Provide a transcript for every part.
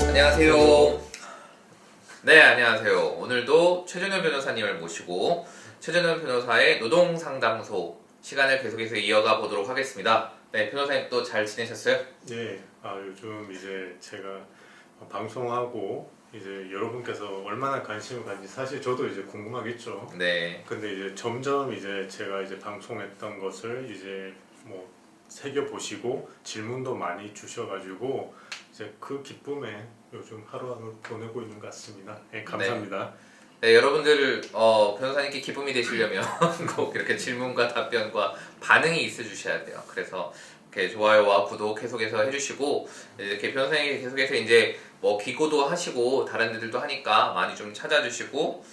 안녕하세요. 네, 안녕하세요. 오늘도 최준현 변호사님을 모시고 최준현 변호사의 노동상담소 시간을 계속해서 이어가 보도록 하겠습니다. 네, 변호사님 또 잘 지내셨어요? 네, 요즘 이제 제가 방송하고 이제 여러분께서 얼마나 관심을 가진지 사실 저도 이제 궁금하겠죠. 네. 근데 이제 점점 이제 제가 이제 방송했던 것을 이제 뭐 새겨 보시고 질문도 많이 주셔가지고 이제 그 기쁨에 요즘 하루하루 보내고 있는 것 같습니다. 네, 감사합니다. 네, 여러분들 변호사님께 기쁨이 되시려면 꼭 이렇게 질문과 답변과 반응이 있어 주셔야 돼요. 그래서 이렇게 좋아요와 구독 계속해서 해주시고 이렇게 변호사님이 계속해서 이제 뭐 기고도 하시고 다른 데들도 하니까 많이 좀 찾아주시고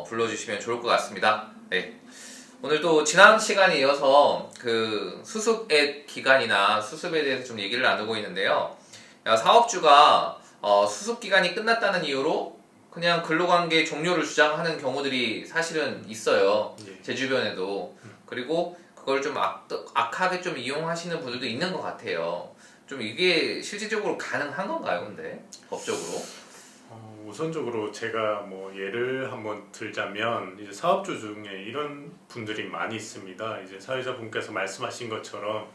불러주시면 좋을 것 같습니다. 네. 오늘도 지난 시간에 이어서 그 수습의 기간이나 수습에 대해서 좀 얘기를 나누고 있는데요. 사업주가 수습 기간이 끝났다는 이유로 그냥 근로관계 종료를 주장하는 경우들이 사실은 있어요. 예. 제 주변에도. 그리고 그걸 좀 악하게 좀 이용하시는 분들도 있는 것 같아요. 좀 이게 실질적으로 가능한 건가요, 근데? 법적으로? 우선적으로 제가 뭐 예를 한번 들자면 이제 사업주 중에 이런 분들이 많이 있습니다. 이제 사회자분께서 말씀하신 것처럼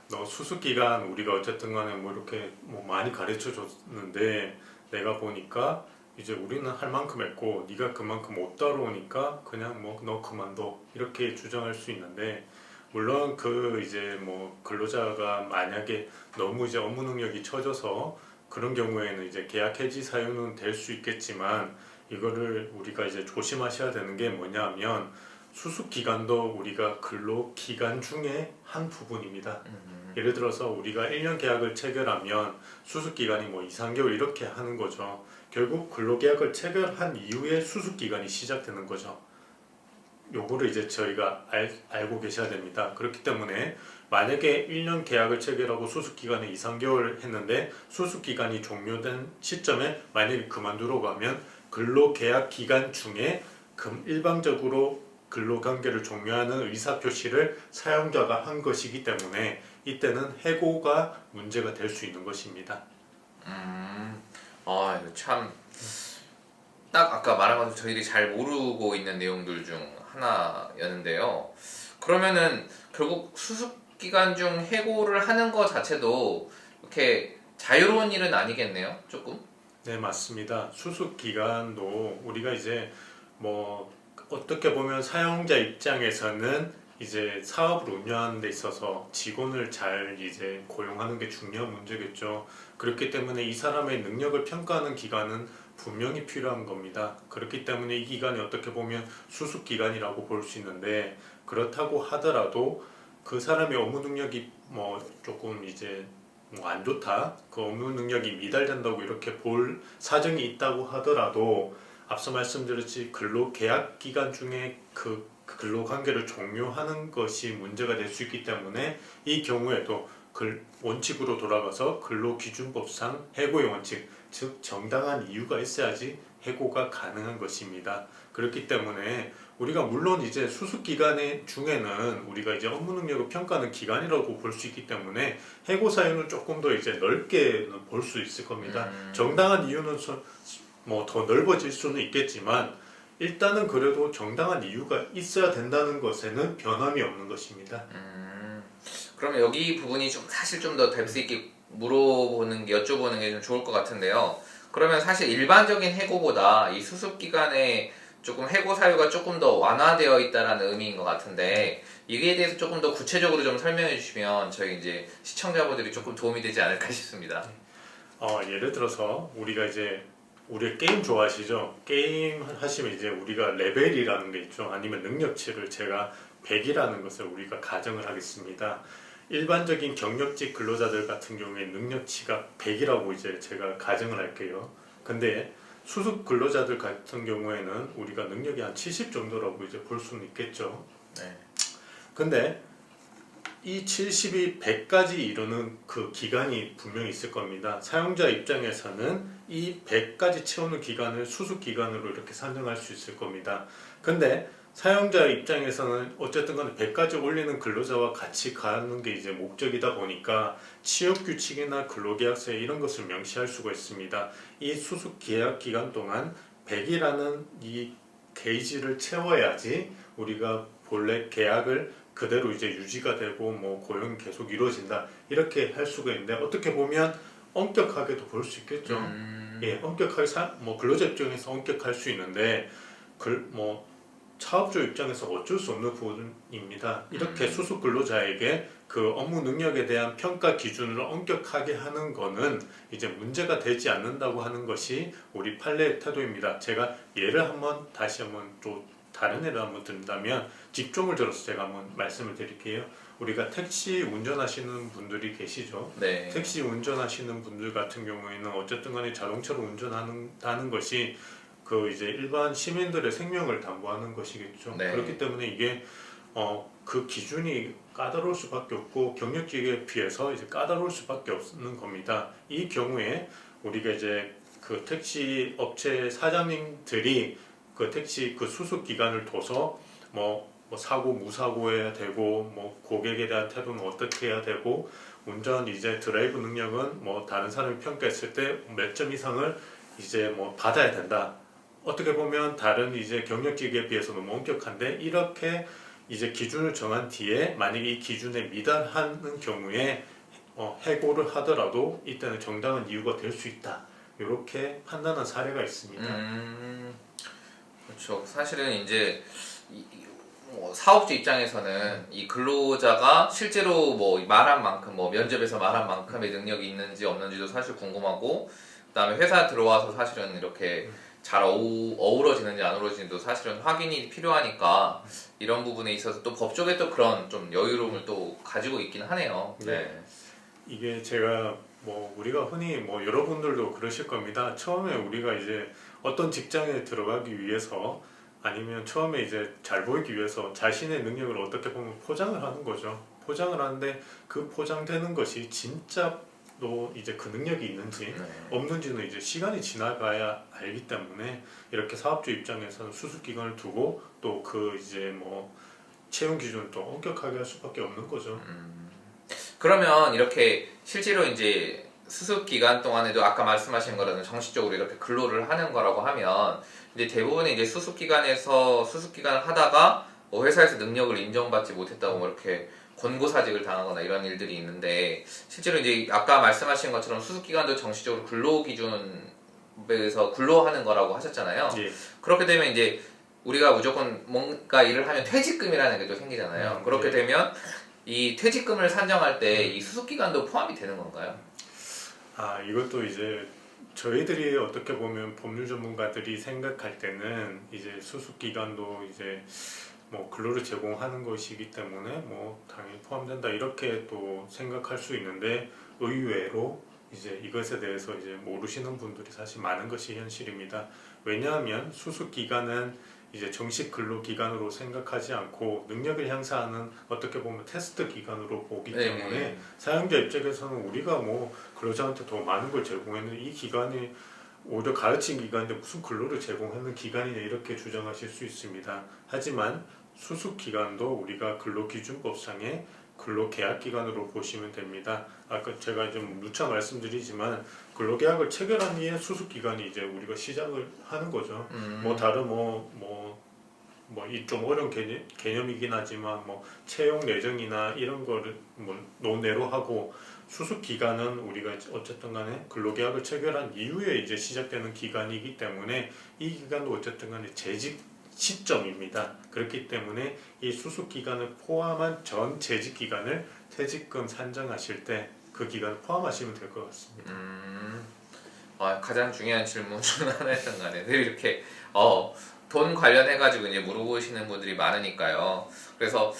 너 수습 기간 우리가 어쨌든 간에 뭐 이렇게 뭐 많이 가르쳐 줬는데 내가 보니까 이제 우리는 할 만큼 했고 네가 그만큼 못 따라오니까 그냥 뭐 너 그만둬 이렇게 주장할 수 있는데 물론 그 이제 뭐 근로자가 만약에 너무 이제 업무 능력이 처져서 그런 경우에는 이제 계약 해지 사유는 될 수 있겠지만 이거를 우리가 이제 조심하셔야 되는 게 뭐냐면 수습 기간도 우리가 근로 기간 중에 한 부분입니다. 예를 들어서 우리가 1년 계약을 체결하면 수습 기간이 뭐 2, 3개월 이렇게 하는 거죠. 결국 근로 계약을 체결한 이후에 수습 기간이 시작되는 거죠. 요거를 이제 저희가 알고 계셔야 됩니다. 그렇기 때문에 만약에 1년 계약을 체결하고 수습기간에 2, 3개월 했는데 수습기간이 종료된 시점에 만약에 그만두려고 하면 근로계약 기간 중에 일방적으로 근로관계를 종료하는 의사표시를 사용자가 한 것이기 때문에 이때는 해고가 문제가 될 수 있는 것입니다. 이거 참 딱 아까 말한 것처럼 저희들이 잘 모르고 있는 내용들 중 하나였는데요. 그러면은 결국 수습 기간 중 해고를 하는 것 자체도 이렇게 자유로운 일은 아니겠네요, 조금? 네, 맞습니다. 수습 기간도 우리가 이제 뭐 어떻게 보면 사용자 입장에서는 이제 사업을 운영하는 데 있어서 직원을 잘 이제 고용하는 게 중요한 문제겠죠. 그렇기 때문에 이 사람의 능력을 평가하는 기간은 분명히 필요한 겁니다. 그렇기 때문에 이 기간이 어떻게 보면 수습 기간이라고 볼 수 있는데 그렇다고 하더라도 그 사람의 업무 능력이 뭐 조금 이제 뭐 안 좋다, 그 업무 능력이 미달된다고 이렇게 볼 사정이 있다고 하더라도 앞서 말씀드렸지 근로 계약 기간 중에 그 근로 관계를 종료하는 것이 문제가 될 수 있기 때문에 이 경우에도 원칙으로 돌아가서 근로기준법상 해고의 원칙, 즉 정당한 이유가 있어야지 해고가 가능한 것입니다. 그렇기 때문에 우리가 물론 이제 수습 기간 중에는 우리가 이제 업무 능력을 평가하는 기간이라고 볼 수 있기 때문에 해고 사유는 조금 더 이제 넓게 볼 수 있을 겁니다. 정당한 이유는 뭐 더 넓어질 수는 있겠지만 일단은 그래도 정당한 이유가 있어야 된다는 것에는 변함이 없는 것입니다. 그러면 여기 부분이 좀 사실 좀 더 뎁스 있게 여쭤보는 게 좀 좋을 것 같은데요. 그러면 사실 일반적인 해고보다 이 수습 기간에 조금 해고 사유가 조금 더 완화되어 있다라는 의미인 것 같은데 이에 대해서 조금 더 구체적으로 좀 설명해 주시면 저희 이제 시청자분들이 조금 도움이 되지 않을까 싶습니다. 예를 들어서 우리가 이제 우리 게임 좋아하시죠? 게임 하시면 이제 우리가 레벨이라는 게 있죠. 아니면 능력치를 제가 100이라는 것을 우리가 가정을 하겠습니다. 일반적인 경력직 근로자들 같은 경우에 능력치가 100이라고 이제 제가 가정을 할게요. 근데 수습 근로자들 같은 경우에는 우리가 능력이 한 70 정도라고 이제 볼 수는 있겠죠. 네. 근데 이 70이 100까지 이르는 그 기간이 분명히 있을 겁니다. 사용자 입장에서는 이 100까지 채우는 기간을 수습 기간으로 이렇게 산정할 수 있을 겁니다. 근데 사용자 입장에서는 어쨌든 간에 100까지 올리는 근로자와 같이 가는 게 이제 목적이다 보니까 취업 규칙이나 근로계약서에 이런 것을 명시할 수가 있습니다. 이 수습 계약 기간 동안 100이라는 이 게이지를 채워야지 우리가 본래 계약을 그대로 이제 유지가 되고 뭐 고용이 계속 이루어진다 이렇게 할 수가 있는데 어떻게 보면 엄격하게도 볼 수 있겠죠. 예, 엄격하게 뭐 근로자 입장에서 엄격할 수 있는데 뭐 사업주 입장에서 어쩔 수 없는 부분입니다. 이렇게 수습 근로자에게 그 업무 능력에 대한 평가 기준을 엄격하게 하는 거는 이제 문제가 되지 않는다고 하는 것이 우리 판례의 태도입니다. 제가 예를 다시 한번 또 다른 예를 한번 든다면 직종을 들어서 제가 한번 말씀을 드릴게요. 우리가 택시 운전하시는 분들이 계시죠. 네. 택시 운전하시는 분들 같은 경우에는 어쨌든 간에 자동차를 운전한다는 것이 그 이제 일반 시민들의 생명을 담보하는 것이겠죠. 네. 그렇기 때문에 이게 그 기준이 까다로울 수밖에 없고 경력직에 비해서 이제 까다로울 수밖에 없는 겁니다. 이 경우에 우리가 이제 그 택시 업체 사장님들이 그 택시 그 수습 기간을 둬서 뭐 사고 무사고해야 되고 뭐 고객에 대한 태도는 어떻게 해야 되고 운전 이제 드라이브 능력은 뭐 다른 사람이 평가했을 때 몇 점 이상을 이제 뭐 받아야 된다. 어떻게 보면 다른 이제 경력직에 비해서 너무 엄격한데 이렇게 이제 기준을 정한 뒤에 만약에 이 기준에 미달하는 경우에 해고를 하더라도 이때는 정당한 이유가 될 수 있다. 이렇게 판단한 사례가 있습니다. 그렇죠. 사실은 이제 뭐 사업주 입장에서는 이 근로자가 실제로 뭐 말한 만큼 뭐 면접에서 말한 만큼의 능력이 있는지 없는지도 사실 궁금하고, 그다음에 회사 들어와서 사실은 이렇게 잘 어우러지는지 안 어우러지는지도 사실은 확인이 필요하니까 이런 부분에 있어서 또 법조계 또 그런 좀 여유로움을 또 가지고 있긴 하네요. 네. 이게 제가 뭐 우리가 흔히 뭐 여러분들도 그러실 겁니다. 처음에 우리가 이제 어떤 직장에 들어가기 위해서 아니면 처음에 이제 잘 보이기 위해서 자신의 능력을 어떻게 보면 포장을 하는 거죠. 포장을 하는데 그 포장되는 것이 진짜 또 이제 그 능력이 있는지 없는지는 이제 시간이 지나가야 알기 때문에 이렇게 사업주 입장에서는 수습 기간을 두고 또 그 이제 뭐 채용 기준을 또 엄격하게 할 수밖에 없는 거죠. 그러면 이렇게 실제로 이제 수습 기간 동안에도 아까 말씀하신 거라는 정식적으로 이렇게 근로를 하는 거라고 하면 이제 대부분의 이제 수습 기간에서 수습 기간을 하다가 뭐 회사에서 능력을 인정받지 못했다고 뭐 이렇게 권고사직을 당하거나 이런 일들이 있는데, 실제로 이제 아까 말씀하신 것처럼 수습 기간도 정식적으로 근로 기준에서 근로하는 거라고 하셨잖아요. 예. 그렇게 되면 이제 우리가 무조건 뭔가 일을 하면 퇴직금이라는 게 또 생기잖아요. 그렇게 되면 이 퇴직금을 산정할 때 이 수습 기간도 포함이 되는 건가요? 이것도 이제 저희들이 어떻게 보면 법률 전문가들이 생각할 때는 이제 수습 기간도 이제 뭐 근로를 제공하는 것이기 때문에 뭐 당연히 포함된다 이렇게 또 생각할 수 있는데, 의외로 이제 이것에 대해서 이제 모르시는 분들이 사실 많은 것이 현실입니다. 왜냐하면 수습 기간은 이제 정식 근로 기간으로 생각하지 않고 능력을 향상하는 어떻게 보면 테스트 기간으로 보기 때문에 사용자 입장에서는 우리가 뭐 근로자한테 더 많은 걸 제공했는데 이 기간이 오히려 가르친 기간인데 무슨 근로를 제공하는 기간이냐 이렇게 주장하실 수 있습니다. 하지만 수습 기간도 우리가 근로기준법상의 근로계약 기간으로 보시면 됩니다. 아까 제가 좀 누차 말씀드리지만 근로계약을 체결한 이후에 수습 기간이 이제 우리가 시작을 하는 거죠. 뭐 다른 이 좀 어려운 개념이긴 하지만 뭐 채용 내정이나 이런 거를 뭐 논외로 하고, 수습 기간은 우리가 어쨌든 간에 근로계약을 체결한 이후에 이제 시작되는 기간이기 때문에 이 기간도 어쨌든 간에 재직 시점입니다. 그렇기 때문에 이 수습 기간을 포함한 전 재직 기간을 퇴직금 산정하실 때 그 기간을 포함하시면 될 것 같습니다. 가장 중요한 질문 중 하나였던 거 아니에요. 늘 이렇게 돈 관련해가지고 이제 물어보시는 분들이 많으니까요. 그래서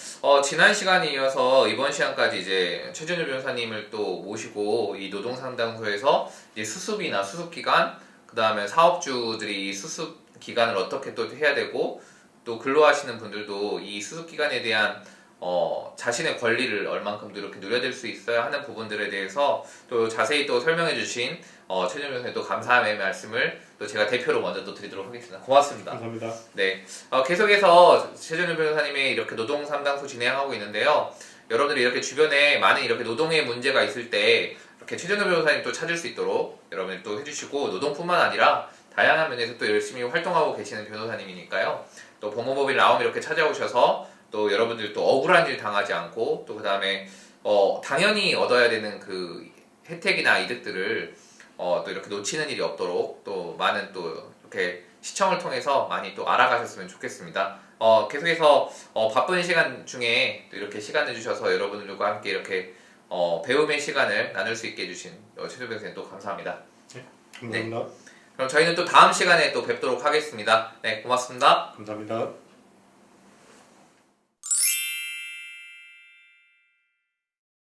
지난 시간에 이어서 이번 시간까지 이제 최준일 변호사님을 또 모시고 이 노동상담소에서 이제 수습이나 수습 기간, 그 다음에 사업주들이 이 수습 기간을 어떻게 또 해야 되고, 또 근로하시는 분들도 이 수습 기간에 대한 자신의 권리를 얼만큼도 이렇게 누려질 수 있어야 하는 부분들에 대해서 또 자세히 또 설명해 주신 최준 변호사님 또 감사함의 말씀을 또 제가 대표로 먼저 또 드리도록 하겠습니다. 고맙습니다. 감사합니다. 네, 계속해서 최준우 변호사님이 이렇게 노동 상담소 진행하고 있는데요. 여러분들이 이렇게 주변에 많은 이렇게 노동의 문제가 있을 때 이렇게 최준우 변호사님 또 찾을 수 있도록 여러분들 또 해주시고 노동뿐만 아니라 다양한 면에서 또 열심히 활동하고 계시는 변호사님이니까요. 또 법무법인 라움 이렇게 찾아오셔서 또 여러분들 또 억울한 일 당하지 않고 또 그 다음에 당연히 얻어야 되는 그 혜택이나 이득들을 또 이렇게 놓치는 일이 없도록 또 많은 또 이렇게 시청을 통해서 많이 또 알아가셨으면 좋겠습니다. 계속해서 바쁜 시간 중에 또 이렇게 시간을 주셔서 여러분들과 함께 이렇게 배움의 시간을 나눌 수 있게 해주신 최준 변호사님 또 감사합니다. 네, 감사합니다. 그럼 저희는 또 다음 시간에 또 뵙도록 하겠습니다. 네, 고맙습니다. 감사합니다.